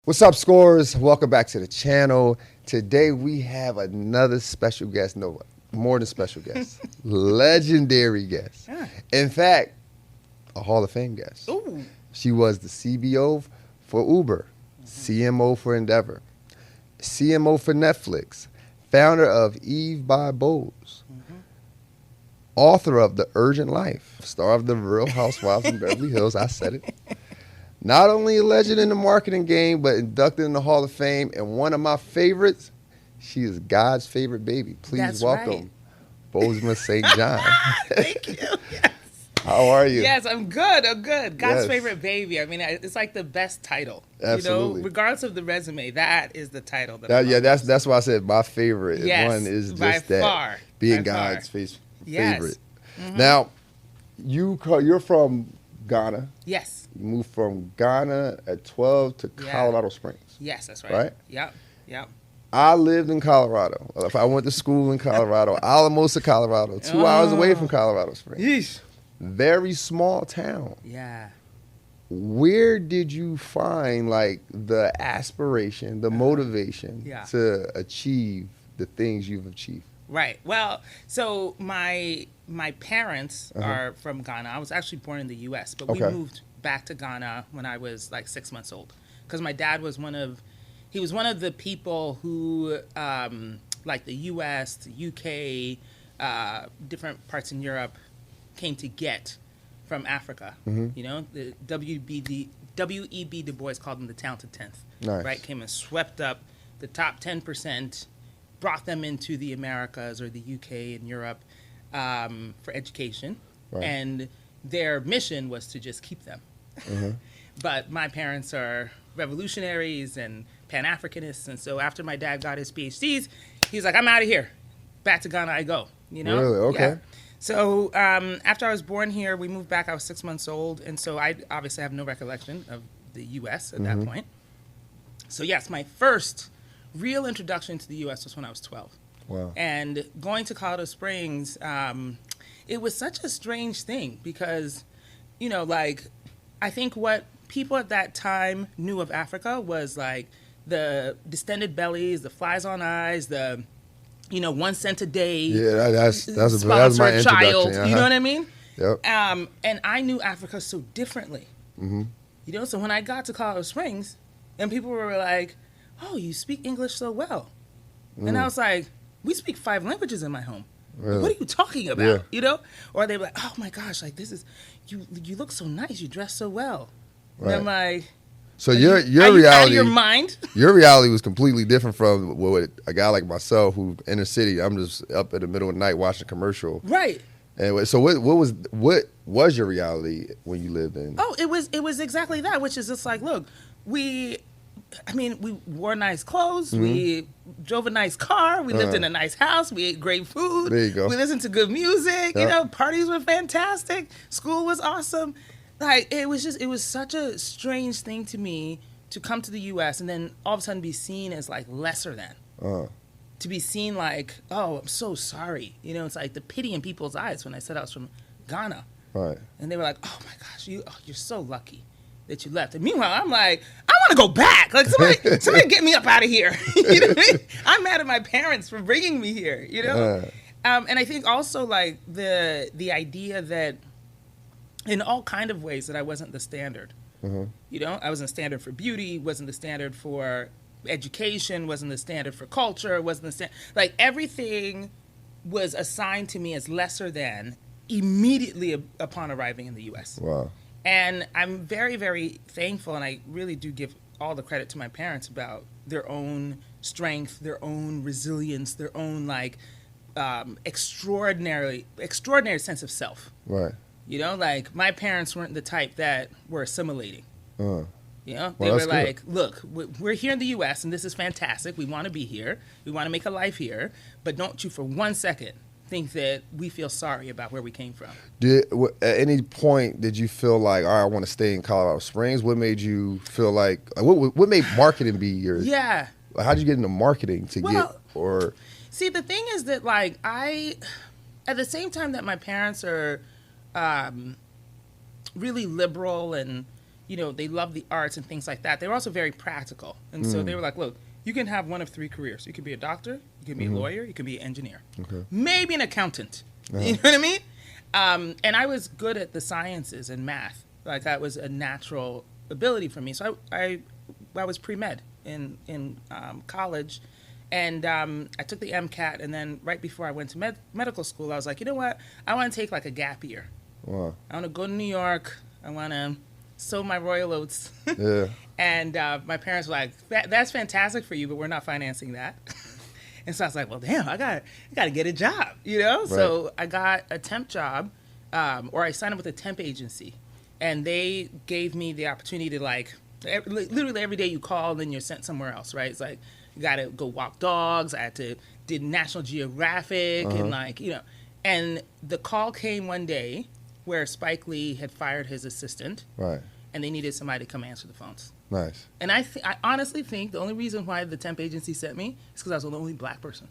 What's up, scorers? Welcome back to the channel. Today we have another special guest. No, more than special guest. Legendary guest. Yeah. In fact, a Hall of Fame guest. Ooh. She was the CBO for Uber, CMO for Endeavor, CMO for Netflix, founder of Eve by Bose, author of The Urgent Life, star of The Real Housewives in Beverly Hills. I said it. Not only a legend in the marketing game, but inducted in the Hall of Fame. And one of my favorites, she is God's favorite baby. Please That's welcome Bozoma Saint John. Thank you. Yes. How are you? Yes, I'm good. I'm good. God's Yes. favorite baby. I mean, it's like the best title. Absolutely. You know, regardless of the resume, that is the title. That's why I said my favorite. Yes, One is by just that far, being by far. God's favorite. Yes. Now, you're from Ghana. Yes. You moved from Ghana at 12 to Yeah. Colorado Springs. Yes, that's right. Right? Yep. I lived in Colorado. I went to school in Colorado, Alamosa, Colorado, 2 hours away from Colorado Springs. Yeesh. Very small town. Yeah. Where did you find like the aspiration, the motivation Yeah. to achieve the things you've achieved? Right. Well, so my parents are from Ghana. I was actually born in the U.S., but we Okay. moved back to Ghana when I was like 6 months old, because my dad was one of the people who, like the U.S., the U.K., different parts in Europe, came to get from Africa. You know, the W.E.B. Du Bois called them the talented 10th. Nice. Right? Came and swept up the top 10%, brought them into the Americas or the UK and Europe for education. Right. And their mission was to just keep them. But my parents are revolutionaries and Pan-Africanists. And so after my dad got his PhDs, he's like, I'm out of here. Back to Ghana I go. You know? Really? Okay. Yeah. So after I was born here, we moved back. I was 6 months old. And so I obviously have no recollection of the U.S. at that point. So yes, my first real introduction to the U.S. was when I was 12. Wow. And going to Colorado Springs, it was such a strange thing because, you know, like, I think what people at that time knew of Africa was like the distended bellies, the flies on eyes, the, you know, 1 cent a day. Yeah, that's my sponsor a child. introduction. You know what I mean? Yep. And I knew Africa so differently. You know, so when I got to Colorado Springs, and people were like, "Oh, you speak English so well," and I was like, "We speak 5 languages in my home. Really? What are you talking about?" Yeah. You know? Or they were like, "Oh my gosh, like this is you look so nice. You dress so well." And Right. I'm like, So are your you out reality, of your mind? your reality was completely different from what a guy like myself who inner city. I'm just up in the middle of the night watching a commercial. Right. And so what was your reality when you lived in? Oh, it was exactly that, which is just like, look, we wore nice clothes, we drove a nice car, we lived in a nice house, we ate great food. There you go. We listened to good music, you Yeah. know, parties were fantastic, school was awesome. Like, it was such a strange thing to me to come to the US and then all of a sudden be seen as like lesser than. To be seen like, oh, I'm so sorry. You know, it's like the pity in people's eyes when I said I was from Ghana. Right. And they were like, "Oh my gosh, you're so lucky that you left." And meanwhile, I'm like, "I want to go back. Like somebody get me up out of here." You know what I mean? I'm mad at my parents for bringing me here. You know. And I think also like the idea that in all kind of ways that I wasn't the standard. You know, I wasn't the standard for beauty, wasn't the standard for education, wasn't the standard for culture, wasn't the standard. Like everything was assigned to me as lesser than immediately upon arriving in the U.S. Wow. And I'm very, very thankful, and I really do give all the credit to my parents about their own strength, their own resilience, their own like extraordinary sense of self. Right. You know, like my parents weren't the type that were assimilating. You know, they Well, were that's like, "Look, we're here in the U.S. and this is fantastic. We want to be here. We want to make a life here. But don't you for 1 second think that we feel sorry about where we came from." At any point did you feel like, all right, I want to stay in Colorado Springs? What made you feel like what made marketing be yours? Yeah. How did you get into marketing See, the thing is that like at the same time that my parents are really liberal and they love the arts and things like that. They were also very practical. And so they were like, look, you can have one of three careers. You can be a doctor, you can be a lawyer, you can be an engineer. Okay. Maybe an accountant. You know what I mean? And I was good at the sciences and math. Like, that was a natural ability for me. So I was pre-med in college. And I took the MCAT, and then right before I went to medical school, I was like, you know what? I want to take like a gap year. Wow. I want to go to New York. I want to sow my royal oats. Yeah. And my parents were like, that's fantastic for you, but we're not financing that. And so I was like, well, damn, I got to get a job, Right. So I got a temp job, or I signed up with a temp agency, and they gave me the opportunity to, like, literally every day you call, and then you're sent somewhere else, right? It's like, you got to go walk dogs. I did National Geographic, and like, and the call came one day where Spike Lee had fired his assistant, right? And they needed somebody to come answer the phones. Nice. And I honestly think the only reason why the temp agency sent me is because I was the only black person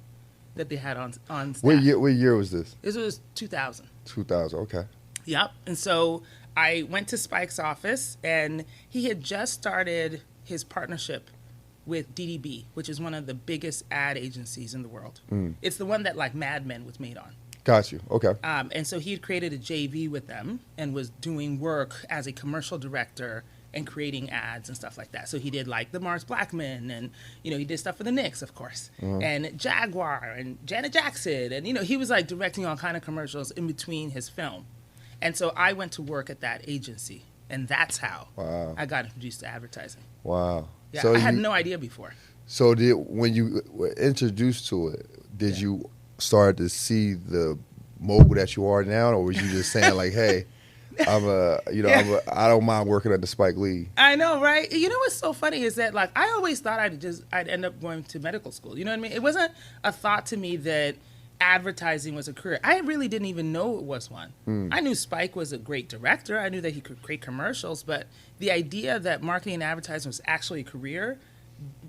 that they had on staff. What year was this? This was 2000. 2000, okay. Yep. And so I went to Spike's office, and he had just started his partnership with DDB, which is one of the biggest ad agencies in the world. It's the one that, like, Mad Men was made on. Got you. Okay. And so he had created a JV with them and was doing work as a commercial director and creating ads and stuff like that. So he did, like, the Mars Blackman, and, he did stuff for the Knicks, of course, and Jaguar and Janet Jackson. And, he was, like, directing all kind of commercials in between his film. And so I went to work at that agency, and that's how I got introduced to advertising. Wow. Yeah, so I had no idea before. So when you were introduced to it, did you start to see the mogul that you are now, or was you just saying like, "Hey, I don't mind working under Spike Lee"? I know, right? What's so funny is that, like, I always thought I'd end up going to medical school. You know what I mean? It wasn't a thought to me that advertising was a career. I really didn't even know it was one. I knew Spike was a great director. I knew that he could create commercials, but the idea that marketing and advertising was actually a career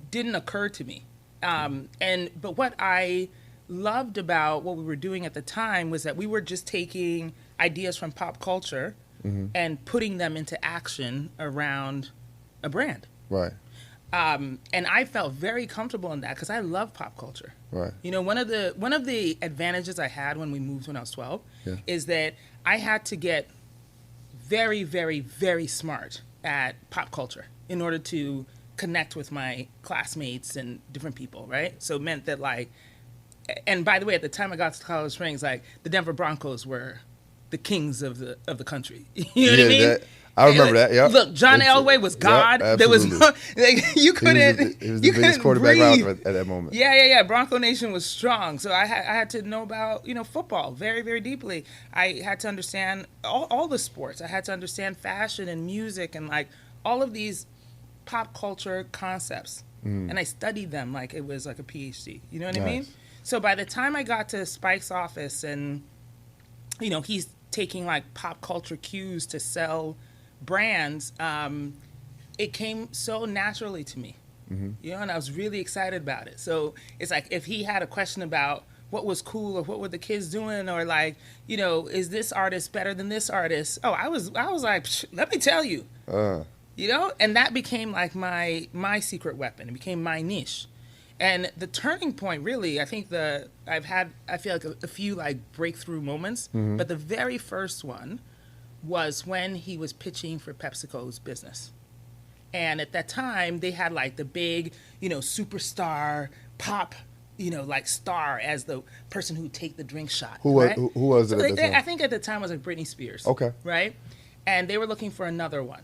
didn't occur to me. But what I loved about what we were doing at the time was that we were just taking ideas from pop culture and putting them into action around a brand. Right. And I felt very comfortable in that because I love pop culture. Right. One of the advantages I had when we moved when I was 12 is that I had to get very, very, very smart at pop culture in order to connect with my classmates and different people, right? So it meant that, like, and by the way, at the time I got to Colorado Springs, like, the Denver Broncos were the kings of the country. You know what I mean? I remember that. Yeah. Look, John Elway was God. Yep, there was no, like, you couldn't. He was the biggest quarterback around at that moment. Yeah. Bronco Nation was strong, so I had to know about football very, very deeply. I had to understand all the sports. I had to understand fashion and music and, like, all of these pop culture concepts, and I studied them like it was like a PhD. You know what I mean? So by the time I got to Spike's office, and he's taking, like, pop culture cues to sell brands, it came so naturally to me, and I was really excited about it. So it's like, if he had a question about what was cool or what were the kids doing, or, like, is this artist better than this artist? Oh, I was like, let me tell you, and that became like my secret weapon. It became my niche. And the turning point, really, I think I feel like a few, like, breakthrough moments, but the very first one was when he was pitching for PepsiCo's business. And at that time, they had, like, the big, superstar pop, like, star as the person who'd take the drink shot. Who was it at the time? I think at the time it was, like, Britney Spears. Okay. Right? And they were looking for another one.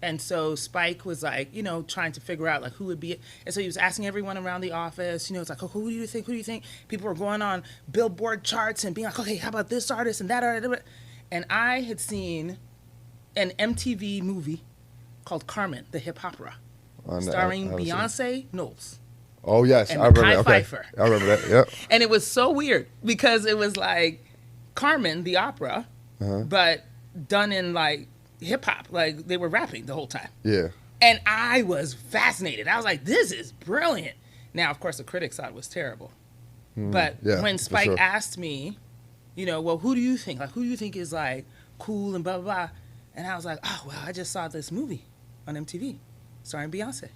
And so Spike was, like, trying to figure out, like, who would be it. And so he was asking everyone around the office, it's like, oh, who do you think? People were going on Billboard charts and being like, okay, how about this artist and that artist? And I had seen an MTV movie called Carmen, the hip opera, starring Beyonce Knowles. Oh, yes. And I remember that. Pfeiffer. I remember that, yep. And it was so weird because it was like Carmen, the opera, but done in, like, hip hop. Like, they were rapping the whole time. Yeah. And I was fascinated. I was like, this is brilliant. Now, of course, the critics thought it was terrible. But when Spike asked me, well, who do you think? Like, who do you think is, like, cool and blah, blah, blah? And I was like, oh, well, I just saw this movie. on MTV, starring Beyonce.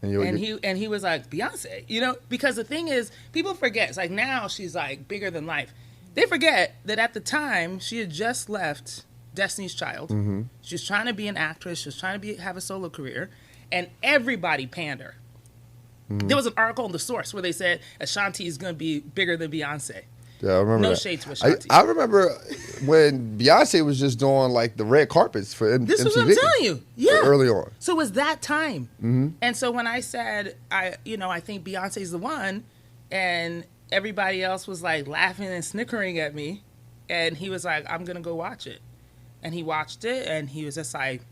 And he was like, Beyonce, you know, because the thing is, people forget. It's like now she's like bigger than life. They forget that at the time she had just left Destiny's Child. Mm-hmm. She was trying to be an actress. She was trying to have a solo career, and everybody panned her. Mm-hmm. There was an article in The Source where they said Ashanti is going to be bigger than Beyonce. Yeah, I remember. No that. shade to Ashanti. I remember when Beyonce was just doing like the red carpets for MTV. This is what I'm telling you. Yeah. Early on. So it was that time. Mm-hmm. And so when I said, I think Beyonce's the one, and everybody else was like laughing and snickering at me, and he was like, I'm going to go watch it. And he watched it, and he was just like,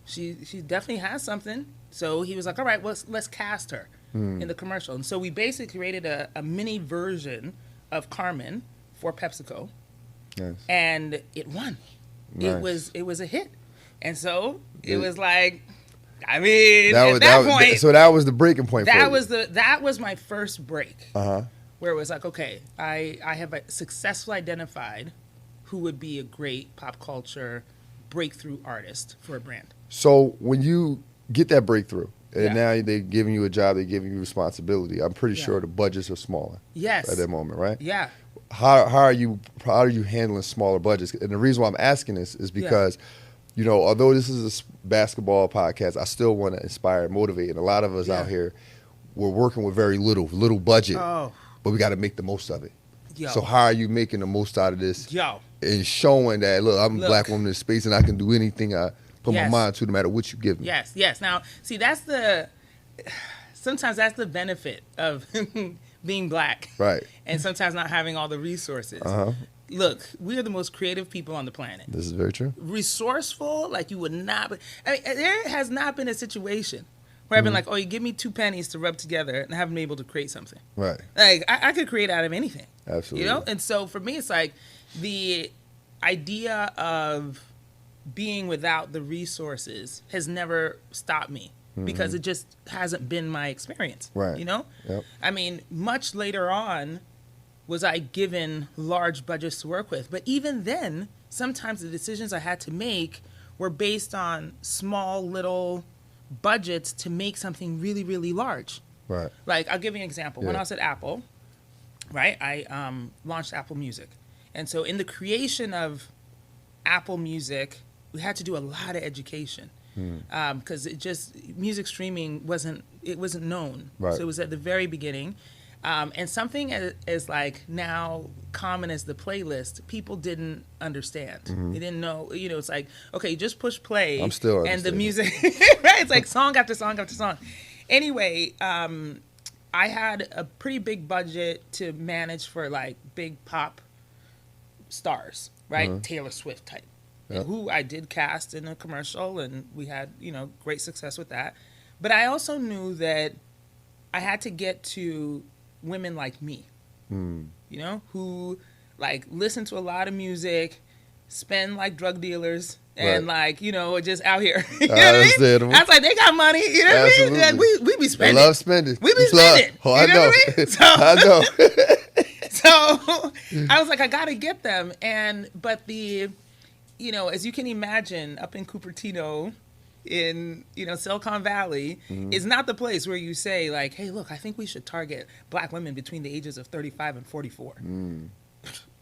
she definitely has something. So he was like, all right, let's cast her in the commercial. And so we basically created a mini version of Carmen for PepsiCo. Nice. And it won. Nice. It was a hit. And so it was like, I mean, at that point. So that was the breaking point that for you. That was my first break. Uh-huh. Where it was like, okay, I have successfully identified who would be a great pop culture breakthrough artist for a brand. So when you get that breakthrough, and Yeah. now they're giving you a job, they're giving you responsibility, I'm pretty sure the budgets are smaller. Yes. At that moment, right? Yeah. How are you handling smaller budgets? And the reason why I'm asking this is because, you know, although this is a basketball podcast, I still want to inspire and motivate. And a lot of us out here, we're working with very little budget, but we got to make the most of it. Yo. So how are you making the most out of this? Yo. And showing that, look, I'm a black woman in space and I can do anything I put my mind to, no matter what you give me. Yes. Now, see, sometimes that's the benefit of being black. Right. And sometimes not having all the resources. Uh-huh. Look, we are the most creative people on the planet. This is very true. Resourceful, like you would not. I mean, there has not been a situation where I've been like, oh, you give me 2 pennies to rub together and I haven't been able to create something. Right. Like, I could create out of anything. Absolutely. You know? And so for me, it's like the idea of being without the resources has never stopped me because it just hasn't been my experience. Right. You know? Yep. I mean, much later on was I given large budgets to work with. But even then, sometimes the decisions I had to make were based on small little budgets to make something really, really large. Right. Like, I'll give you an example. When Yeah. I was at Apple, right, I launched Apple Music. And so in the creation of Apple Music, we had to do a lot of education because music streaming wasn't known. Right. So it was at the very beginning. And something as like now common as the playlist, people didn't understand. They didn't know, you know, it's like, okay, you just push play. I'm still and the understanding. music, right? It's like song after song after song. Anyway, I had a pretty big budget to manage for like big pop stars, right? Taylor Swift type. Yep. Who I did cast in a commercial, and we had, you know, great success with that. But I also knew that I had to get to women like me, you know, who like listen to a lot of music, spend like drug dealers, and like, you know, just out here. You know what I mean? I was like, they got money, you know what I mean? Like, we be spending. They love spending. We be spending. Oh, you know what I mean? So, I know. So I was like, I gotta get them. But you know, as you can imagine, up in Cupertino, in, you know, Silicon Valley, is not the place where you say like, hey, look, I think we should target black women between the ages of 35 and 44.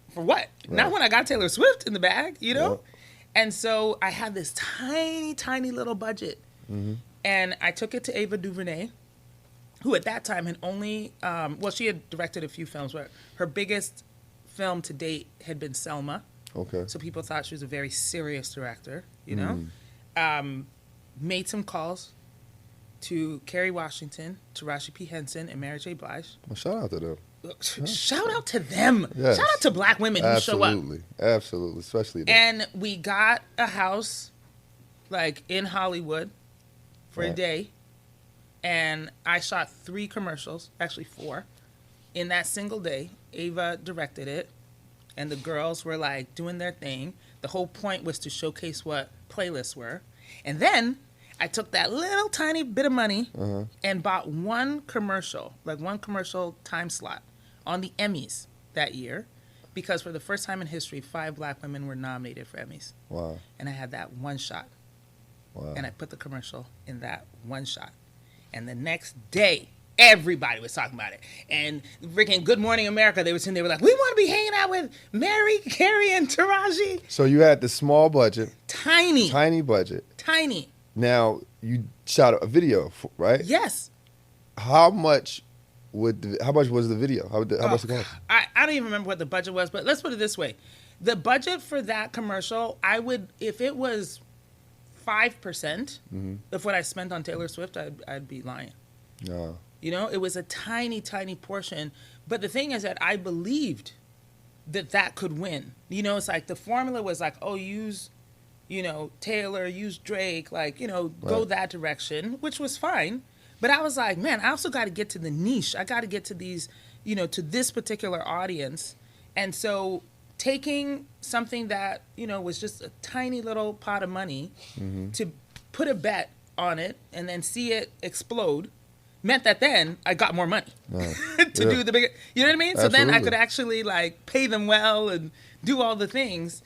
For what? Right. Not when I got Taylor Swift in the bag, you know? Yep. And so I had this tiny, tiny little budget. And I took it to Ava DuVernay, who at that time had only, she had directed a few films, but her biggest film to date had been Selma. Okay. So people thought she was a very serious director, you know? Made some calls to Kerry Washington, Taraji P. Henson, and Mary J. Blige. Well, shout out to them. Shout out to them. Yes. Shout out to black women who show up. Absolutely. Especially them. And we got a house, like, in Hollywood for a day. And I shot 3 commercials, actually 4. In that single day, Ava directed it. And the girls were, like, doing their thing. The whole point was to showcase what playlists were. And then I took that little tiny bit of money and bought one commercial time slot on the Emmys that year. Because for the first time in history, 5 black women were nominated for Emmys. Wow. And I had that one shot. Wow. And I put the commercial in that one shot. And the next day, everybody was talking about it. And freaking Good Morning America, they were like, we want to be hanging out with Mary, Carrie, and Taraji. So you had the small budget. Tiny budget. Tiny. Now, you shot a video, right? Yes. How much was the video? How much it cost? I don't even remember what the budget was, but let's put it this way. The budget for that commercial, if it was 5% of what I spent on Taylor Swift, I'd be lying. No. You know, it was a tiny, tiny portion. But the thing is that I believed that could win. You know, it's like the formula was like, oh, use, Taylor, use Drake, go that direction, which was fine. But I was like, man, I also got to get to the niche. I got to get to these, to this particular audience. And so taking something that, was just a tiny little pot of money to put a bet on it and then see it explode meant that then I got more money to do the bigger, you know what I mean? So then I could actually pay them well and do all the things.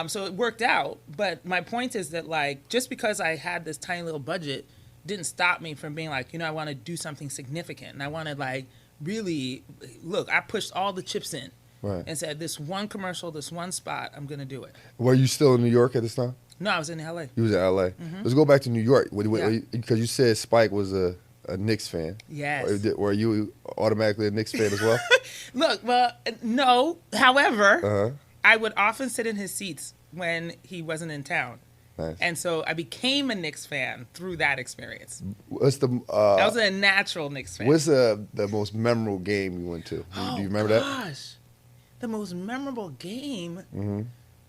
So it worked out. But my point is that just because I had this tiny little budget didn't stop me from being I want to do something significant. And I want to really, look, I pushed all the chips in. Right. And said, this one commercial, this one spot, I'm going to do it. Were you still in New York at this time? No, I was in L.A. You was in L.A. Let's go back to New York. Because you said Spike was a Knicks fan. Yes. Were you automatically a Knicks fan as well? Look, well, no. However, I would often sit in his seats when he wasn't in town. Nice. And so I became a Knicks fan through that experience. What's the? I was a natural Knicks fan. What's the most memorable game you went to? Do you remember that? Gosh. The most memorable game?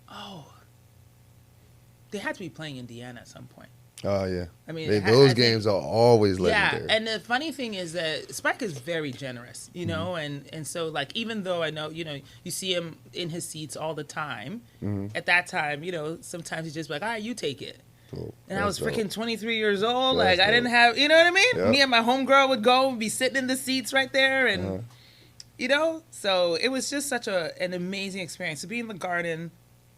Oh. They had to be playing Indiana at some point. Oh, yeah. I mean, those games are always legendary. Yeah, and the funny thing is that Spike is very generous, and so, even though I know, you see him in his seats all the time, at that time, sometimes he's just like, all right, you take it. Cool. And I was freaking 23 years old. That's I didn't have, you know what I mean? Yep. Me and my homegirl would go and be sitting in the seats right there, and... so it was just such an amazing experience to be in the Garden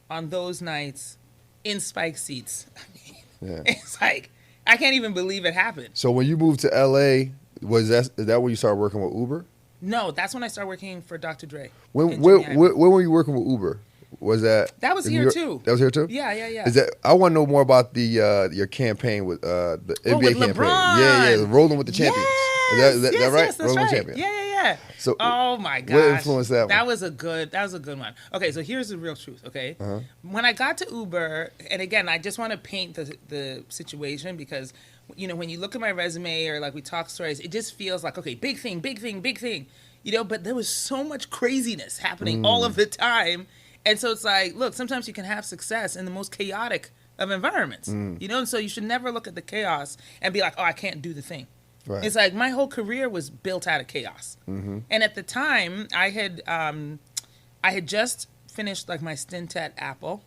on those nights in Spike seats. I mean, it's I can't even believe it happened. So when you moved to LA, is that when you started working with Uber? No, that's when I started working for Dr. Dre. When were you working with Uber? Was that? That was here too. That was here too. Yeah. Is that? I want to know more about your campaign with the NBA with campaign. LeBron. Yeah, rolling with the champions. Yes, Is that right? Yes, that's rolling right. with champions. Yeah. So, oh my gosh, what influenced that one? That was a good one. Okay, so here's the real truth. Okay, when I got to Uber, and again, I just want to paint the situation because when you look at my resume or we talk stories, it just feels like okay, big thing. But there was so much craziness happening all of the time, and so it's look, sometimes you can have success in the most chaotic of environments, and so you should never look at the chaos and be like, oh, I can't do the thing. Right. It's my whole career was built out of chaos. And at the time, I had just finished my stint at Apple,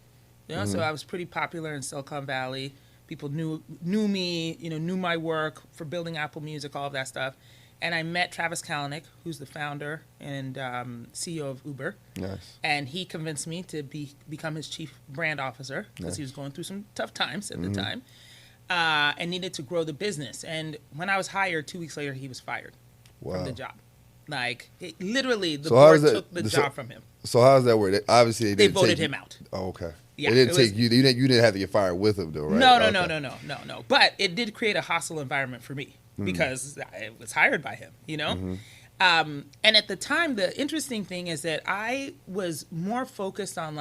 so I was pretty popular in Silicon Valley. People knew me, knew my work for building Apple Music, all of that stuff. And I met Travis Kalanick, who's the founder and CEO of Uber. Nice. And he convinced me to become his chief brand officer because he was going through some tough times at the time. And needed to grow the business. And when I was hired, 2 weeks later, he was fired from the job. Literally, the board took the job from him. So how does that work? Obviously, they voted him out. Oh, okay. Yeah, it didn't take you. You didn't have to get fired with him, though, right? No. But it did create a hostile environment for me because I was hired by him. And at the time, the interesting thing is that I was more focused on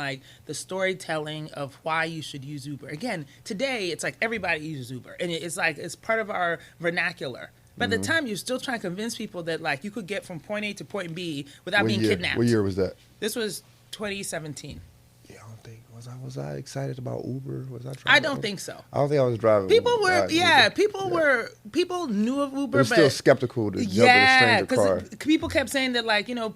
the storytelling of why you should use Uber. Again, today it's everybody uses Uber, and it's it's part of our vernacular. But at the time, you're still trying to convince people that you could get from point A to point B without being kidnapped. What year was that? This was 2017. Yeah, I don't think was I excited about Uber? Was I? I don't think so. I don't think I was driving. People were, people knew of Uber, but still skeptical to jump in a stranger car. People kept saying that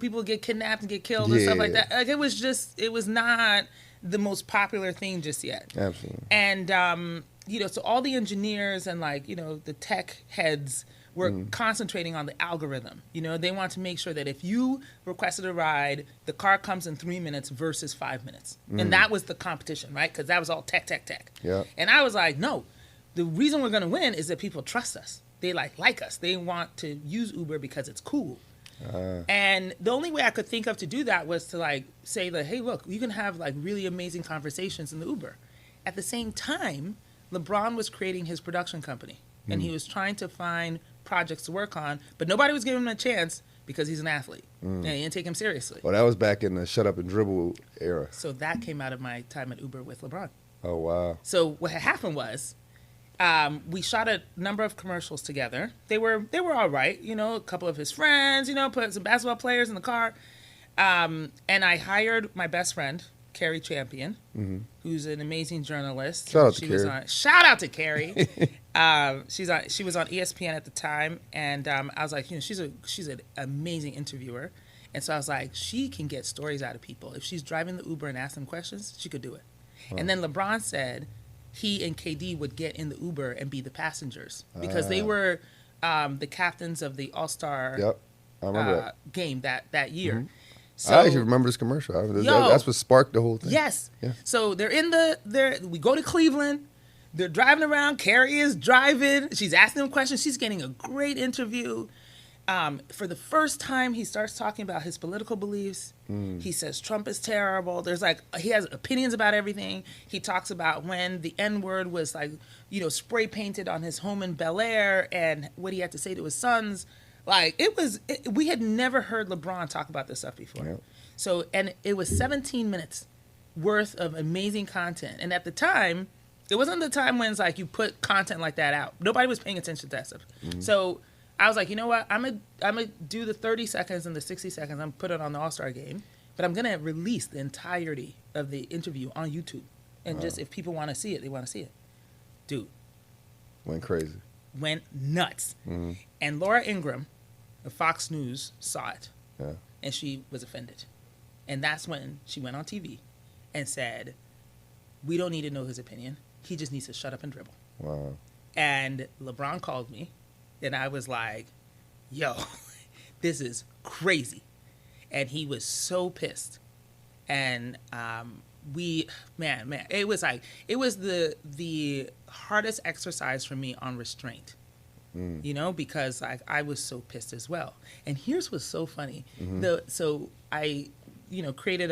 people get kidnapped and get killed and stuff like that. It was not the most popular thing just yet. Absolutely. And so all the engineers and the tech heads were concentrating on the algorithm. They want to make sure that if you requested a ride, the car comes in 3 minutes versus 5 minutes. And that was the competition, right? Because that was all tech. Yeah. And I was like, no, the reason we're going to win is that people trust us. They like us. They want to use Uber because it's cool. And the only way I could think of to do that was to like say that, hey, look, you can have like really amazing conversations in the Uber. At the same time, LeBron was creating his production company, and he was trying to find projects to work on, but nobody was giving him a chance because he's an athlete, and they didn't take him seriously. Well, that was back in the shut up and dribble era. So that came out of my time at Uber with LeBron. Oh, wow. So what had happened was, we shot a number of commercials together. They were all right, you know, a couple of his friends, you know, put some basketball players in the car. And I hired my best friend, Carrie Champion, who's an amazing journalist. Shout out to Carrie. Shout out to Carrie. She was on ESPN at the time, and I was like, you know, she's an amazing interviewer. And so I was like, she can get stories out of people. If she's driving the Uber and ask them questions, she could do it. Wow. And then LeBron said he and KD would get in the Uber and be the passengers because they were the captains of the All-Star I remember game that year. Mm-hmm. So, I actually remember this commercial. That's what sparked the whole thing. Yes. Yeah. So we go to Cleveland. They're driving around. Carrie is driving. She's asking them questions. She's getting a great interview. For the first time, he starts talking about his political beliefs. He says Trump is terrible. He has opinions about everything. He talks about when the N-word was like, you know, spray painted on his home in Bel Air and what he had to say to his sons. Like we had never heard LeBron talk about this stuff before. Yep. So, and it was 17 minutes worth of amazing content. And at the time, it wasn't the time when it's like you put content like that out. Nobody was paying attention to that stuff. So I was like, you know what? I'm gonna do the 30 seconds and the 60 seconds. I'm gonna put it on the All-Star game, but I'm gonna release the entirety of the interview on YouTube. And just if people want to see it, they want to see it. Dude, went crazy. Went nuts. And Laura Ingraham of Fox News saw it, and she was offended. And that's when she went on TV and said, we don't need to know his opinion. He just needs to shut up and dribble. Wow. And LeBron called me, and I was like, yo, this is crazy. And he was so pissed. And it was the hardest exercise for me on restraint. You know, because I was so pissed as well. And here's what's so funny. So I, you know, created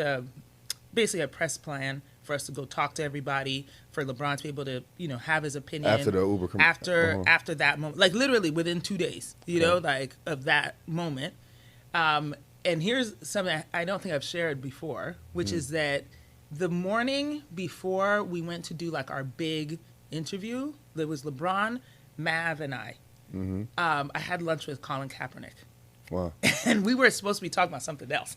basically a press plan for us to go talk to everybody, for LeBron to be able to, you know, have his opinion. After the Uber after that moment. Like literally within 2 days, you know, like of that moment. And here's something I don't think I've shared before, which is that the morning before we went to do like our big interview, there was LeBron, Mav, and I. I had lunch with Colin Kaepernick. Wow. And we were supposed to be talking about something else.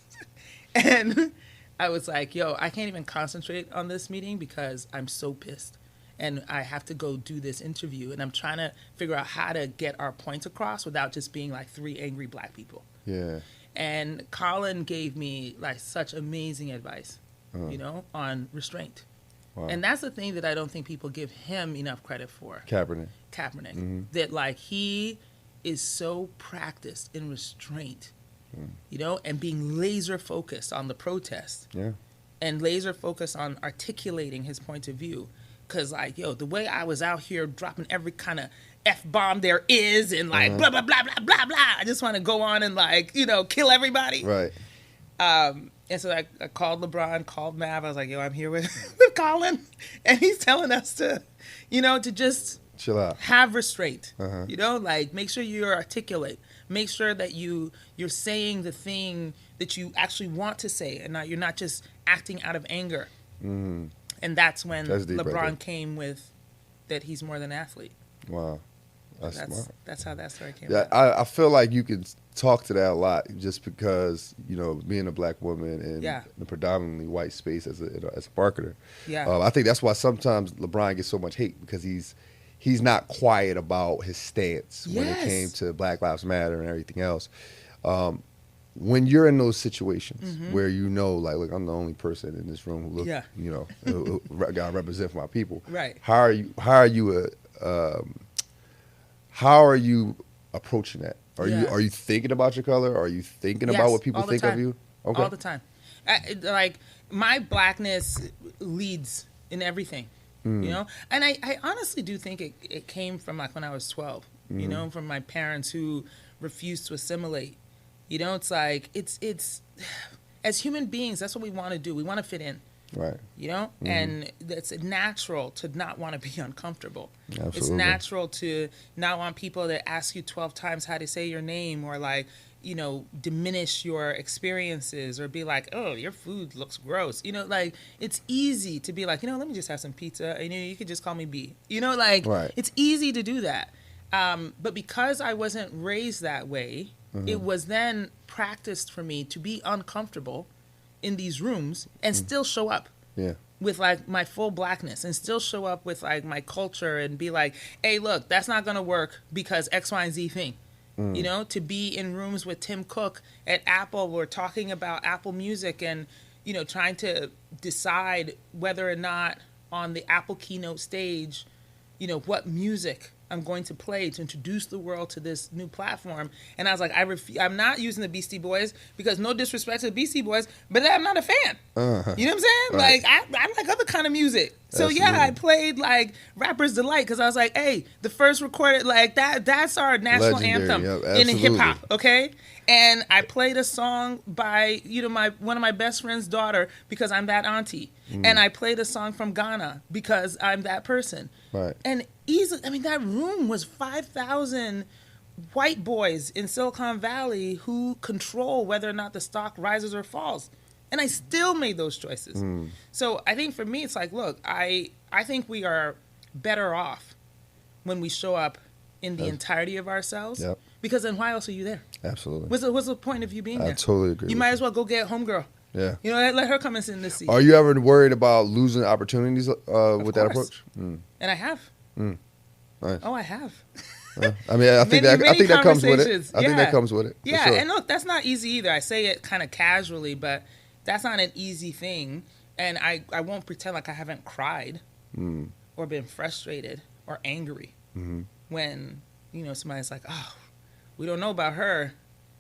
And I was like, yo, I can't even concentrate on this meeting because I'm so pissed. And I have to go do this interview. And I'm trying to figure out how to get our points across without just being like three angry black people. Yeah. And Colin gave me like such amazing advice, you know, on restraint. Wow. And that's the thing that I don't think people give him enough credit for. Kaepernick. That like he is so practiced in restraint, you know, and being laser focused on the protest. Yeah. And laser focused on articulating his point of view. Because like, yo, the way I was out here dropping every kind of F-bomb there is and like blah, blah, blah, blah, blah, blah. I just want to go on and like, you know, kill everybody. Right. And so I called LeBron, called Mav. I was like, yo, I'm here with Colin. And he's telling us to, you know, to just chill out, have restraint, you know, like make sure you're articulate. Make sure that you're saying the thing that you actually want to say and you're not just acting out of anger. And that's when LeBron came with that he's more than an athlete. Wow. That's smart. That's how that story came out. I feel like you could talk to that a lot just because, you know, being a black woman in the predominantly white space as a marketer. Yeah. I think that's why sometimes LeBron gets so much hate because he's not quiet about his stance when it came to Black Lives Matter and everything else. When you're in those situations where you know, like, look, I'm the only person in this room who look, you know, who got to represent my people. Right. How are you approaching that? Are you thinking about your color? Are you thinking about what people think of you? Okay. All the time. Like my blackness leads in everything. You know, and I honestly do think it came from like when I was 12. You know, from my parents who refused to assimilate. You know, it's like it's as human beings, that's what we want to do. We want to fit in. Right. You know, and it's natural to not want to be uncomfortable. Absolutely. It's natural to not want people to ask you 12 times how to say your name, or like, you know, diminish your experiences, or be like, oh, your food looks gross. You know, like, it's easy to be like, you know, let me just have some pizza. And you could just call me B. You know, like, It's easy to do that. But because I wasn't raised that way, it was then practiced for me to be uncomfortable in these rooms and still show up with like my full blackness, and still show up with like my culture, and be like, hey, look, that's not going to work because X, Y, and Z thing. You know, to be in rooms with Tim Cook at Apple, we're talking about Apple Music, and, you know, trying to decide whether or not on the Apple keynote stage, you know, what music I'm going to play to introduce the world to this new platform. And I was like, I'm not using the Beastie Boys, because no disrespect to the Beastie Boys, but I'm not a fan. You know what I'm saying? Right. Like, I like other kind of music. So yeah, I played like Rapper's Delight, because I was like, hey, the first recorded, like, that's our national anthem in hip hop, okay? And I played a song by, you know, one of my best friend's daughter, because I'm that auntie. And I played a song from Ghana because I'm that person. Right. And easily, I mean, that room was 5,000 white boys in Silicon Valley who control whether or not the stock rises or falls. And I still made those choices. So I think for me, it's like, look, I think we are better off when we show up in the entirety of ourselves. Yep. Because then why else are you there? Absolutely. What's the point of you being there? I totally agree. You might as well go get homegirl. Yeah. You know, let her come and sit in this seat. Are you ever worried about losing opportunities with that approach? And I have. Nice. Oh, I have. I mean, I think that comes with it. I think that comes with it. Yeah, sure. and look, that's not easy either. I say it kind of casually, but that's not an easy thing. And I won't pretend like I haven't cried or been frustrated or angry when, you know, somebody's like, oh, we don't know about her.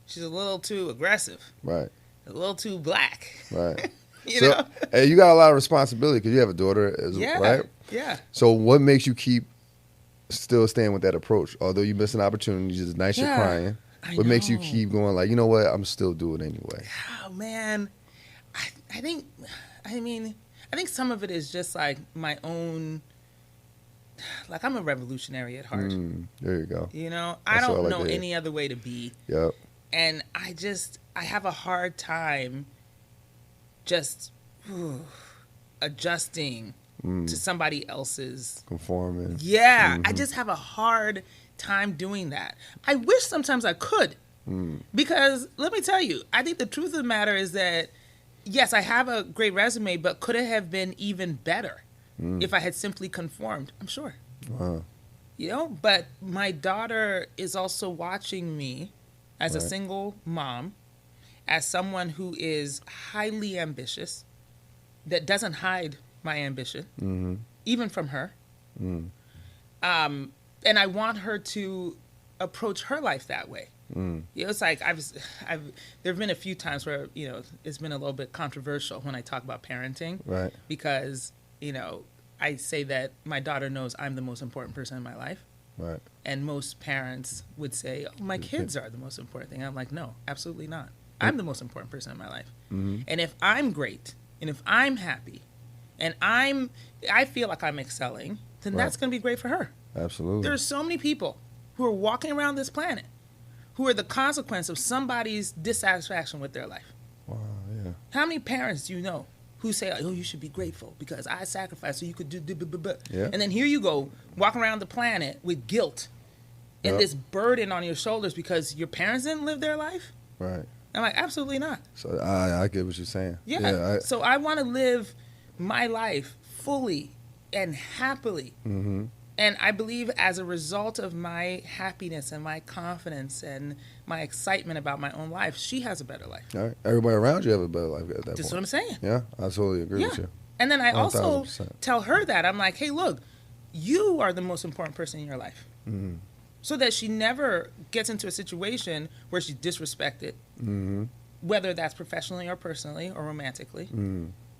She's a little too aggressive. Right. A little too black. Right. you know? Hey, you got a lot of responsibility because you have a daughter, right? Yeah. So what makes you keep still staying with that approach? Although you miss an opportunity, it's nice you're crying. What makes you keep going like, you know what, I'm still doing it anyway? Oh, man. I think some of it is just like my own, like, I'm a revolutionary at heart. There you go. You know, I don't know any other way to be. Yep. And I have a hard time just adjusting to somebody else's. Conforming. Yeah. I just have a hard time doing that. I wish sometimes I could. Because let me tell you, I think the truth of the matter is that, yes, I have a great resume, but could it have been even better if I had simply conformed? I'm sure. Wow. You know, but my daughter is also watching me as a single mom, as someone who is highly ambitious, that doesn't hide my ambition, even from her. And I want her to approach her life that way. You know, it's like there have been a few times where, you know, it's been a little bit controversial when I talk about parenting, right? Because, you know, I say that my daughter knows I'm the most important person in my life. Right. And most parents would say, oh, my kids are the most important thing. I'm like, no, absolutely not. I'm the most important person in my life. And if I'm great, and if I'm happy, and I feel like I'm excelling, then that's going to be great for her. Absolutely. There are so many people who are walking around this planet who are the consequence of somebody's dissatisfaction with their life. Wow, yeah. How many parents do you know who say, oh, you should be grateful because I sacrificed so you could do. Yeah. And then here you go, walking around the planet with guilt and this burden on your shoulders because your parents didn't live their life? Right. I'm like, absolutely not. So I get what you're saying. Yeah. So I want to live my life fully and happily. And I believe as a result of my happiness and my confidence and my excitement about my own life, she has a better life. All right. Everybody around you have a better life at that point. That's what I'm saying. Yeah, I totally agree with you. And then I 1000%. also tell her that. I'm like, hey, look, you are the most important person in your life. So that she never gets into a situation where she's disrespected, whether that's professionally or personally or romantically,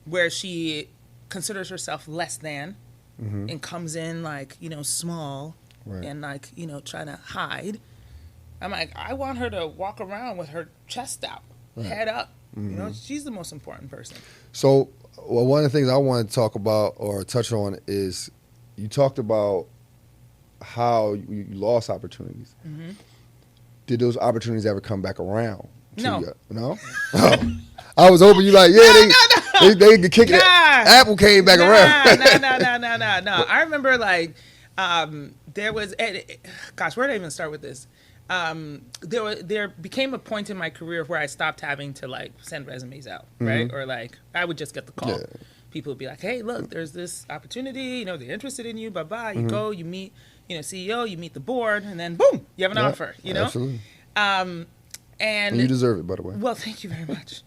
where she considers herself less than, and comes in like, small Right. and like, trying to hide. I'm like, I want her to walk around with her chest out, head up. She's the most important person. So, one of the things I want to talk about or touch on is you talked about how you lost opportunities. Did those opportunities ever come back around to No. you? No? Oh. I was hoping you like, they could kick it. Apple came back around. No. I remember like there was, gosh, where did I even start with this? There became a point in my career where I stopped having to like send resumes out, right? Or like I would just get the call. Yeah. People would be like, "Hey, look, there's this opportunity. They're interested in you. Bye bye." You go, you meet, CEO, you meet the board, and then boom, you have an offer. Absolutely. And you deserve it, by the way. Well, thank you very much.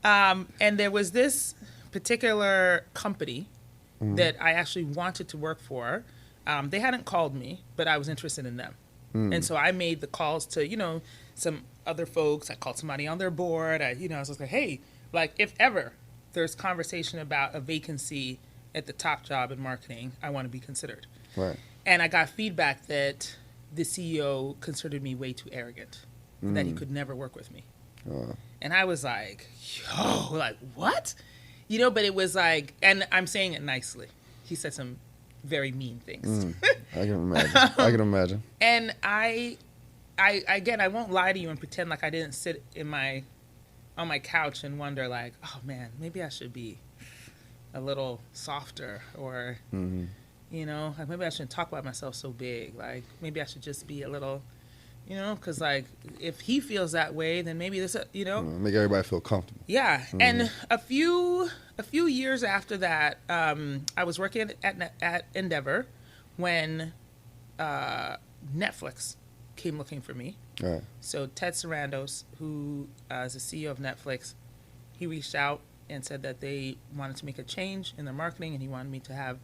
And there was this particular company that I actually wanted to work for. They hadn't called me, but I was interested in them. And so I made the calls to, some other folks. I called somebody on their board. I was just like, hey, like if ever there's conversation about a vacancy at the top job in marketing, I want to be considered. Right. And I got feedback that the CEO considered me way too arrogant, that he could never work with me. And I was like, yo, like what? But it was like, and I'm saying it nicely. He said some very mean things. I can imagine. And I again, I won't lie to you and pretend like I didn't sit on my couch and wonder like, oh man, maybe I should be a little softer, or like maybe I shouldn't talk about myself so big. Like maybe I should just be a little, because like if he feels that way, then maybe this, make everybody feel comfortable. Yeah. And a few years after that, I was working at Endeavor when Netflix came looking for me. Right. So Ted Sarandos, who is the CEO of Netflix, he reached out and said that they wanted to make a change in their marketing, and he wanted me to have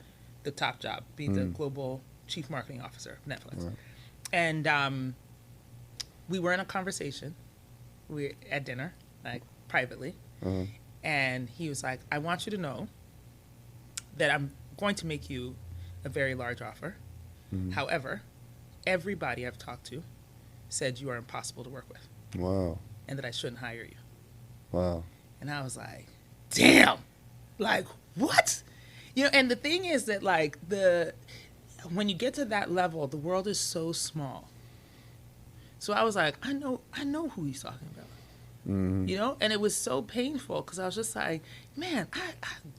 the top job, be the global chief marketing officer of Netflix. Right. And we were in a conversation. We were at dinner, like privately. And he was like, I want you to know that I'm going to make you a very large offer. However, everybody I've talked to said you are impossible to work with. Wow. And that I shouldn't hire you. Wow. And I was like, damn, like what? And the thing is that like when you get to that level, the world is so small. So I was like, I know who he's talking about. And it was so painful because I was just like, man,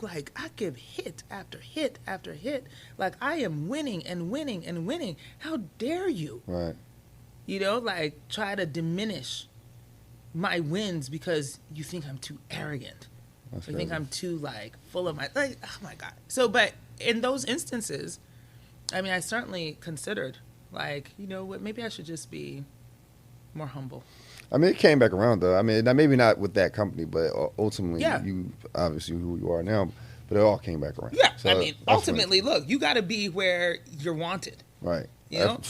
I give hit after hit after hit. Like I am winning and winning and winning. How dare you? Right. Like try to diminish my wins because you think I'm too arrogant. That's you think crazy. I'm too like full of like, oh my God. So, but in those instances, I mean, I certainly considered like, what, maybe I should just be more humble. I mean, it came back around, though. I mean, now maybe not with that company, but ultimately, Yeah. you obviously who you are now, but it all came back around. Yeah, So I mean, that's ultimately, look, you got to be where you're wanted. right.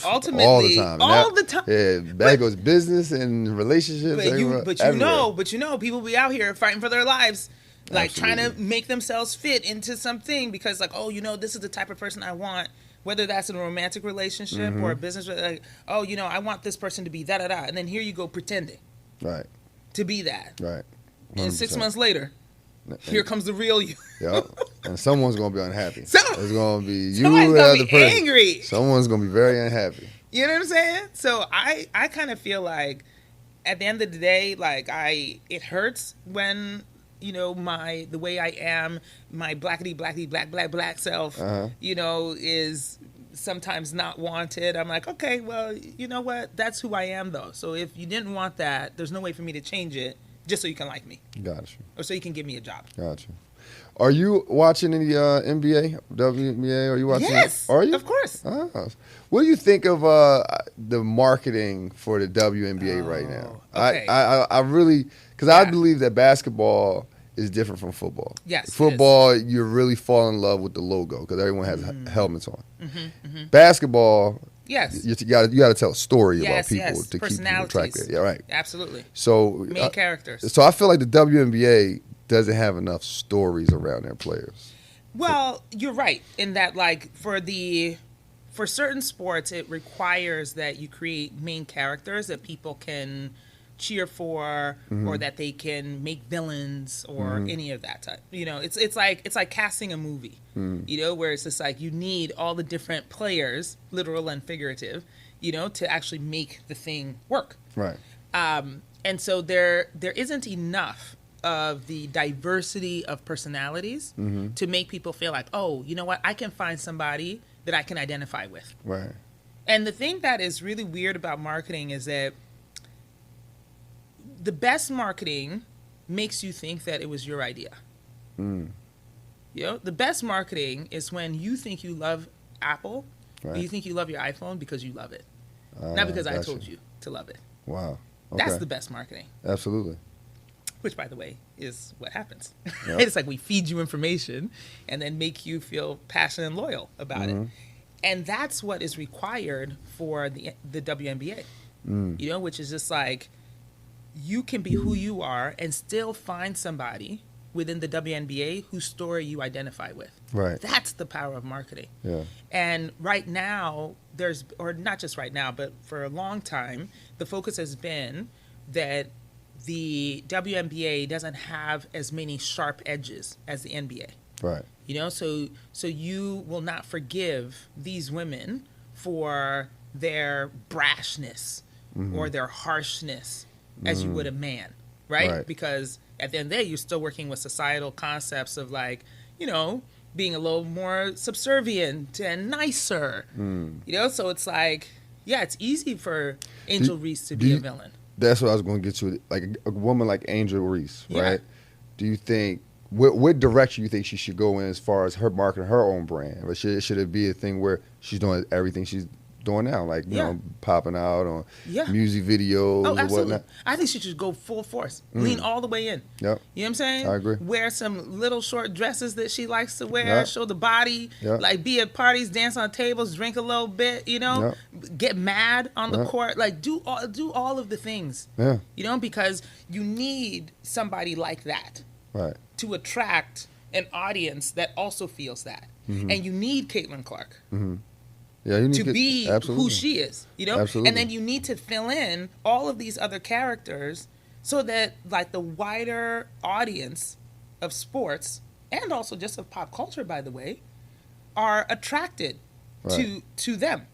Ultimately, all the time. Yeah, that goes business and relationships. But people be out here fighting for their lives, like trying to Absolutely. make themselves fit into something because, like, this is the type of person I want. Whether that's in a romantic relationship or a business, like, I want this person to be da da da, and then here you go pretending Right. to be that. Right. And 6 100%. months later, here comes the real you. Yeah. And someone's gonna be unhappy. It's gonna be you, Somebody's the gonna other be person. angry. Someone's gonna be very unhappy. You know what I'm saying? So I kind of feel like at the end of the day, like it hurts when the way I am, my blackety black self, is sometimes not wanted. I'm like, okay, well, you know what? That's who I am, though. So if you didn't want that, there's no way for me to change it just so you can like me. Gotcha. Or so you can give me a job. Gotcha. Are you watching any NBA, WNBA? Are you watching? Yes, Are you? of course. Ah. What do you think of the marketing for the WNBA right now? Okay. I really, because I believe that basketball is different from football. Yes, it Football, you really fall in love with the logo because everyone has helmets on. Basketball, Yes. you got to tell a story about Yes, people yes. to keep people attracted. Yeah, right. Absolutely. So Main characters. So I feel like the WNBA doesn't have enough stories around their players. Well, you're right in that, like, for certain sports, it requires that you create main characters that people can cheer for, or that they can make villains, or any of that type. You know, it's like casting a movie. You know, where it's just like you need all the different players, literal and figurative, you know, to actually make the thing work. Right. And so there isn't enough of the diversity of personalities to make people feel like, oh, you know what, I can find somebody that I can identify with. Right. And the thing that is really weird about marketing is that the best marketing makes you think that it was your idea. You know, the best marketing is when you think you love Apple, Right. you think you love your iPhone because you love it, not because I told you to love it. Wow. Okay. That's the best marketing. Absolutely. Which, by the way, is what happens. Yep. It's like we feed you information and then make you feel passionate and loyal about it. And that's what is required for the WNBA, you know, which is just like you can be who you are and still find somebody within the WNBA whose story you identify with. Right. That's the power of marketing. Yeah. And right now, or not just right now, but for a long time, the focus has been that the WNBA doesn't have as many sharp edges as the NBA. Right. You know, so you will not forgive these women for their brashness or their harshness as you would a man, right? Because at the end of the day, you're still working with societal concepts of, like, you know, being a little more subservient and nicer. You know, so it's like, yeah, it's easy for Angel Reese to be a villain. That's what I was going to get to. Like a woman like Angel Reese, Yeah. right? Do you think what direction you think she should go in as far as her marketing her own brand? Or should it be a thing where she's doing everything she's doing now, like you know, popping out on music videos or whatnot? I think she should go full force, lean all the way in. Yep. You know what I'm saying? I agree. Wear some little short dresses that she likes to wear, show the body, Yep. like be at parties, dance on tables, drink a little bit, you know, get mad on the court, like do all of the things. Yeah. You know, because you need somebody like that. Right. To attract an audience that also feels that. And you need Caitlin Clark. Yeah, you need to be who she is, you know? Absolutely. And then you need to fill in all of these other characters so that, like, the wider audience of sports and also just of pop culture, by the way, are attracted to them.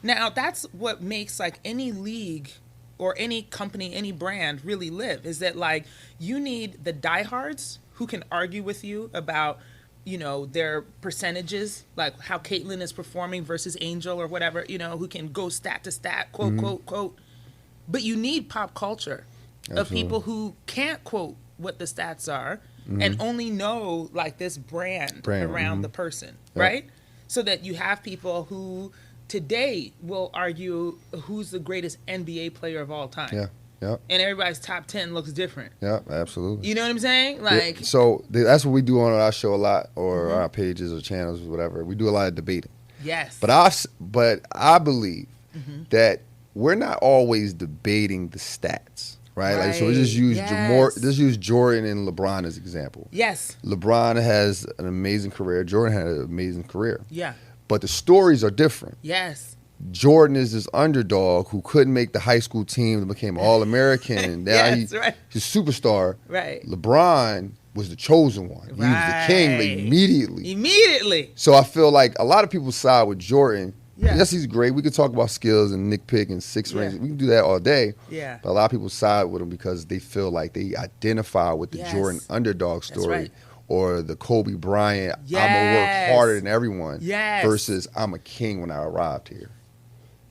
Now, that's what makes, like, any league or any company, any brand really live, is that, like, you need the diehards who can argue with you about, you know, their percentages, like how Caitlyn is performing versus Angel or whatever, you know, who can go stat to stat, quote, quote, quote. But you need pop culture of people who can't quote what the stats are and only know, like, this brand around the person, right? So that you have people who today will argue who's the greatest NBA player of all time. Yeah. Yeah. And everybody's top 10 looks different. Yeah, absolutely. You know what I'm saying? Like, so that's what we do on our show a lot, or our pages or channels or whatever. We do a lot of debating. Yes. But I believe that we're not always debating the stats, right? Like, so we just use Jordan and LeBron as example. Yes. LeBron has an amazing career. Jordan had an amazing career. Yeah. But the stories are different. Yes. Jordan is this underdog who couldn't make the high school team and became All-American. Now he's a superstar. Right. LeBron was the chosen one. He was the king immediately. So I feel like a lot of people side with Jordan. Yeah. Yes, he's great. We could talk about skills and nitpick and six rings. We can do that all day. Yeah. But a lot of people side with him because they feel like they identify with the Jordan underdog story. That's right. Or the Kobe Bryant, I'm going to work harder than everyone. Versus I'm a king when I arrived here.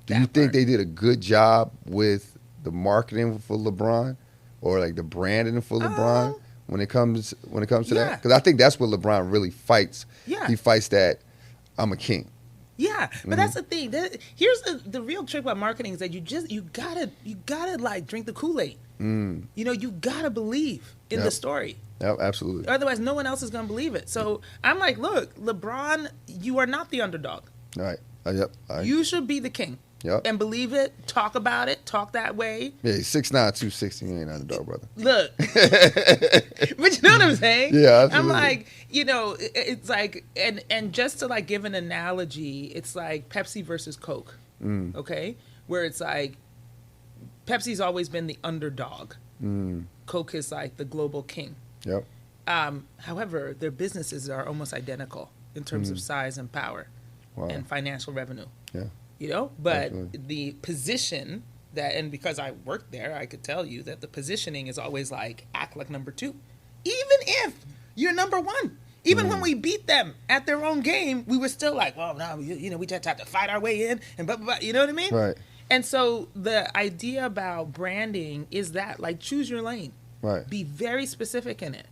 Do you think they did a good job with the marketing for LeBron, or like the branding for LeBron when it comes to that? Because I think that's what LeBron really fights. Yeah. He fights that I'm a king. Yeah, but that's the thing. Here's the real trick about marketing is that you gotta like drink the Kool-Aid. You know, you gotta believe in the story. Yep, absolutely. Otherwise, no one else is gonna believe it. So I'm like, look, LeBron, you are not the underdog. All right. You should be the king. Yep. and believe it, talk about it, talk that way. Yeah, he's 6'9", 260. He ain't underdog, brother. Look, but you know what I'm saying? Yeah, absolutely. I'm like, it's like, and just to like give an analogy, it's like Pepsi versus Coke, okay? Where it's like, Pepsi's always been the underdog. Coke is like the global king. Yep. However, their businesses are almost identical in terms of size and power and financial revenue. Yeah. But Absolutely. the position that, and because I worked there, I could tell you that the positioning is always like, act like number 2. Even if you're number 1. Even when we beat them at their own game, we were still like, well, no, we just have to fight our way in and blah, blah, blah. You know what I mean? Right. And so the idea about branding is that, like, choose your lane. Right. Be very specific in it.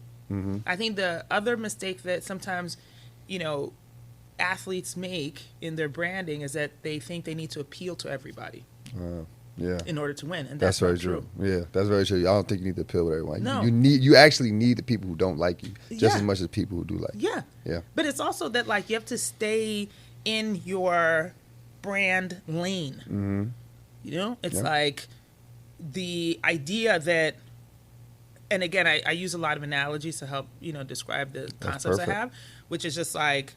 I think the other mistake that sometimes, athletes make in their branding is that they think they need to appeal to everybody Yeah. in order to win, and That's that's very not true. Yeah, that's very true. I don't think you need to appeal with everyone. No. You actually need the people who don't like you just Yeah. as much as people who do like you. Yeah. Yeah. But it's also that, like, you have to stay in your brand lane. It's Yeah. like the idea that, and again, I use a lot of analogies to help, describe the concepts I perfect. have, which is just like,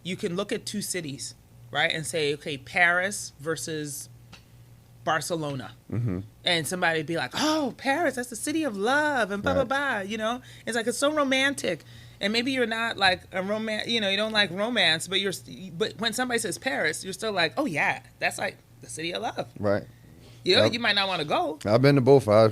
you can look at 2 cities, right, and say, okay, Paris versus Barcelona. And somebody would be like, oh, Paris, that's the city of love, and blah, blah, blah, It's like, it's so romantic. And maybe you're not like a romance, you don't like romance, but when somebody says Paris, you're still like, oh, yeah, that's like the city of love. Right. You might not want to go. I've been to both. I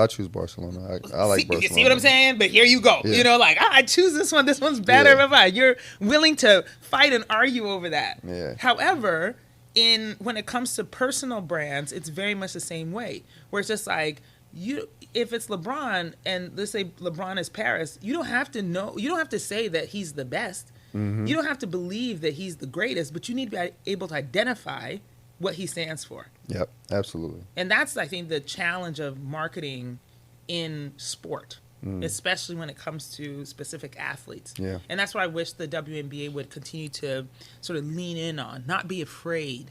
choose Barcelona. I like Barcelona. You see what I'm saying? But here you go. Yeah. I choose this one. This one's better. Yeah. Blah, blah. You're willing to fight and argue over that. Yeah. However, when it comes to personal brands, it's very much the same way. Where it's just like, if it's LeBron and let's say LeBron is Paris, you don't have to say that he's the best. You don't have to believe that he's the greatest, but you need to be able to identify what he stands for. Yep, absolutely. And that's, I think, the challenge of marketing in sport, especially when it comes to specific athletes. Yeah. And that's what I wish the WNBA would continue to sort of lean in on, not be afraid